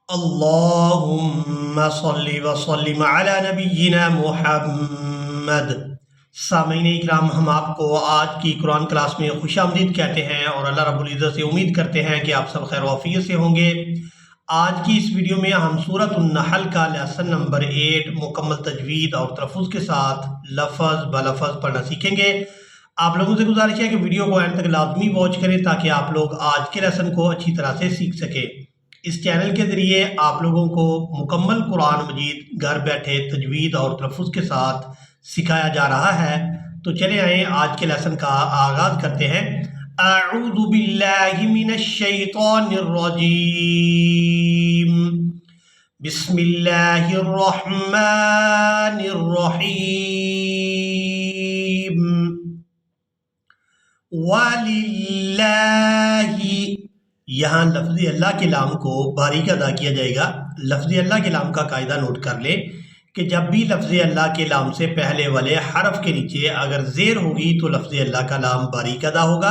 अल्लाहुम्मा सल्लि व सल्लिम अला नबिय्यिना मुहम्मद। सामीन इकराम, हम आपको आज की कुरान क्लास में खुशामदीद कहते हैं और अल्लाह रब्बुल इज़्ज़त से उम्मीद करते हैं कि आप सब खैर वाफियत से होंगे। आज की इस वीडियो में हम सूरत उन-नहल का लेसन नंबर 8 मुकम्मल तजवीद और तलफ़्फ़ुज़ के साथ लफ़ज़ ब लफ़ज़ पढ़ना सीखेंगे। आप लोगों से गुजारिश है कि वीडियो को एंड तक लाजमी वॉच करें ताकि आप लोग आज के लेसन को अच्छी तरह से सीख सकें। इस चैनल के ज़रिए आप लोगों को मुकम्मल कुरान मजीद घर बैठे तजवीद और तलफ़्फ़ुज़ के साथ सिखाया जा रहा है। तो चले आए आज के लेसन का आगाज़ करते हैं। अऊज़ु बिल्लाहि मिनश शैतानिर रजीम। बिस्मिल्लाहिर रहमानिर रहीम। वलिल्लाहि, यहाँ लफ्ज़ अल्लाह के लाम को बारीक अदा किया जाएगा। लफ्ज़ अल्लाह के लाम का कायदा नोट कर लें कि जब भी लफ्ज़ अल्लाह के लाम से पहले वाले हरफ के नीचे अगर ज़ेर होगी तो लफ्ज़ अल्लाह का लाम बारीक अदा होगा।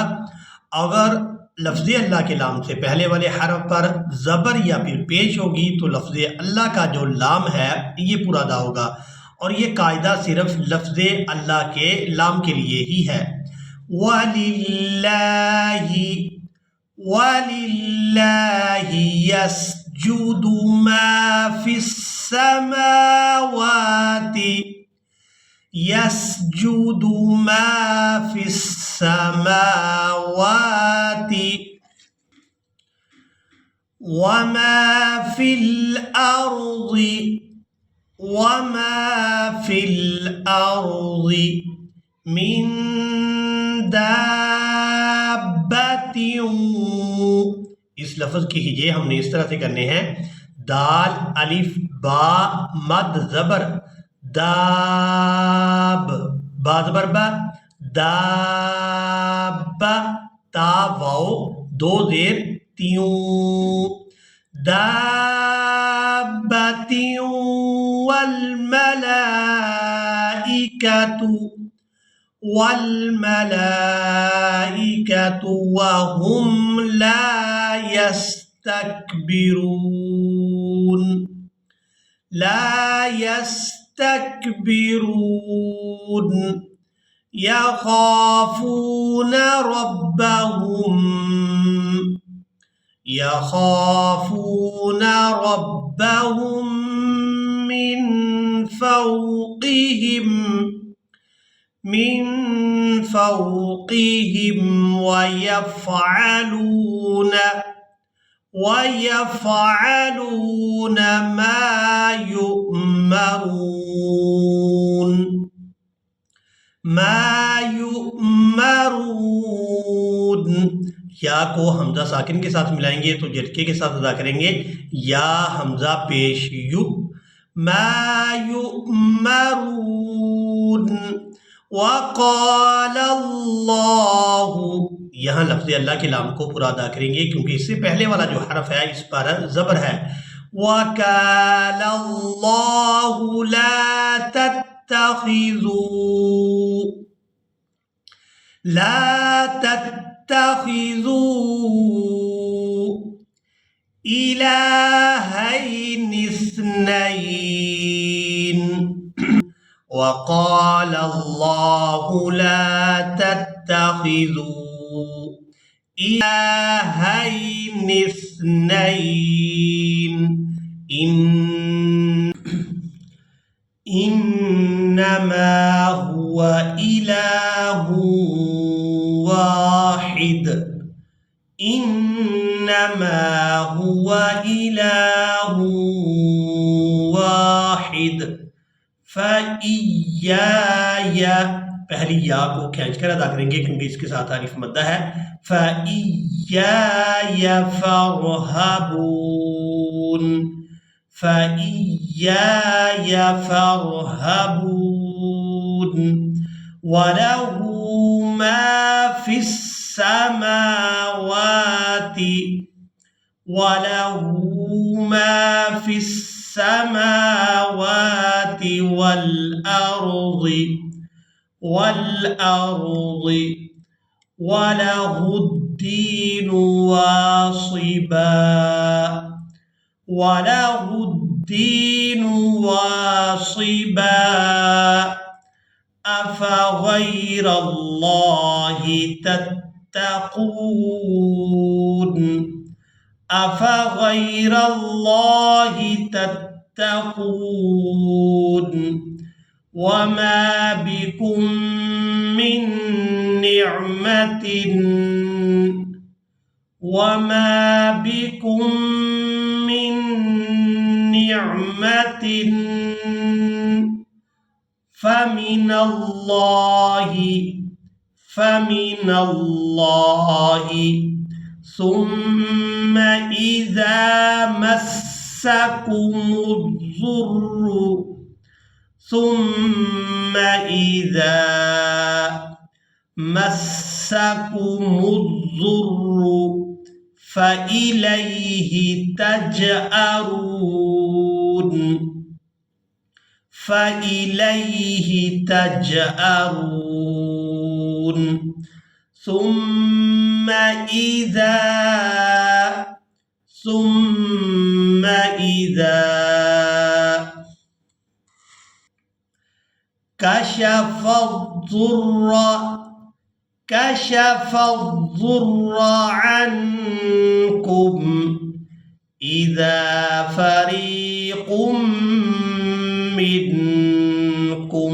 अगर लफ्ज़ अल्लाह के लाम से पहले वाले हरफ पर ज़बर या फिर पेश होगी तो लफ्ज़ अल्लाह का जो लाम है ये पूरा अदा होगा। और ये कायदा सिर्फ लफ्ज़ अल्लाह के लाम के लिए ही है। वलिल्लाहि, वलिल्लाहि यस्जुदु मा फिस्समावाति, यस्जुदु मा फिस्समावाति वमा फिल अर्ज़ि, वमा फिल अर्ज़ि मिन दाब्बतिन। इस लफ्ज़ की हिजे हमने इस तरह से करने हैं। दाल अलिफ बा मद ज़बर दाब, बा ज़बर बा, दाब्बा ता वाओ दो ज़ेर त्यूं, दाब्बतिन वल मलाइकतु, वल मलाइकतु वहुम ला यस्तकबिरून, ला यस्तकबिरून यखाफून रब्बहुम, यखाफून रब्बहुम मिन फौक़िहिम, मिन फौक़िहिम वयफ़अलून मा युअमरून, मा युअमरून। या को हमजा साकिन के साथ मिलाएंगे तो झटके के साथ अदा करेंगे। या हमजा पेश यु, मा युअमरून। वक़ाल अल्लाहु, यहाँ लफ्ज़ अल्लाह के लाम को पूरा अदा करेंगे क्योंकि इससे पहले वाला जो हरफ है इस पर ज़बर है। वक़ाल अल्लाहु ला तत्तखिज़ू, ला तत्तखिज़ू इलाहैन इस्नैन। वक़ाल अल्लाहु ला तत्तखिज़ू इलाहैन इस्नैन इन्नमा हुवा इलाहुन वाहिद, इन्नमा हुवा इलाहुन वाहिद फ़इय्याया, पहली या को खींच कर अदा करेंगे क्योंकि इसके साथ अलिफ मद्दा है। फ़इय्याया फ़रहबून, फ़इय्याया फ़रहबून वलहु मा फिस्समावाति, वलहु मा फिस्समावाति वल अर्ज़ि, वलहुद्दीनु वासिबा, वलहुद्दीन वासिबा अफ़ग़ैरल्लाहि तत्तक़ून अफ़ग़ैरल्लाहि तत्तक़ून वमा बिकुम मिन निअमतिन वमा बिकुम मिन निअमतिन फमिनल्लाहि सुम्मा इज़ा मस्सकुमुज़्ज़ुर्रु सुम्मा इज़ा मस्सकुमुज़्ज़ुर्रु फ़इलैहि तजअरून फ़इलैहि तजअरून सुम्मा इज़ा कशफ़ الضُّرَّ عنكم إذا فريق منكم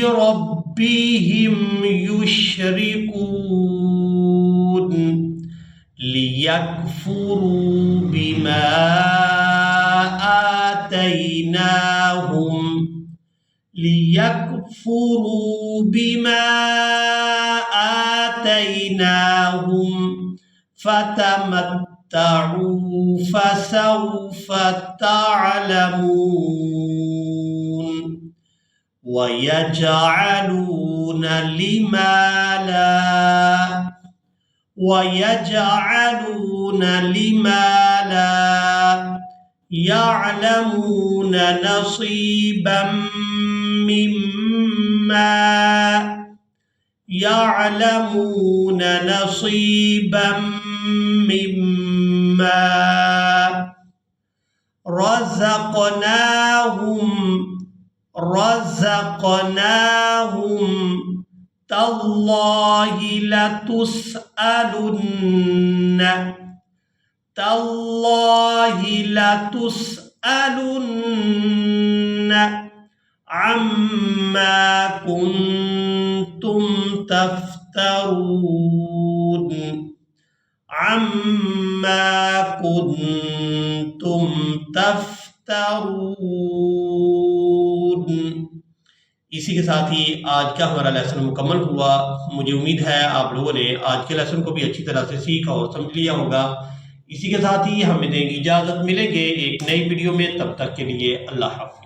بربهم يشركون ليكفروا بما آتيناهم فتمتعوا فسوف تعلمون ويجعلون لما لا يعلمون نصيبا مما رزقناهم تالله لتسألن عما كنتم تفترون। इसी के साथ ही आज का हमारा लेसन मुकम्मल हुआ। मुझे उम्मीद है आप लोगों ने आज के लेसन को भी अच्छी तरह से सीखा और समझ लिया होगा। इसी के साथ ही हमें देंगे इजाज़त, मिलेंगे एक नई वीडियो में, तब तक के लिए अल्लाह हाफ़िज़।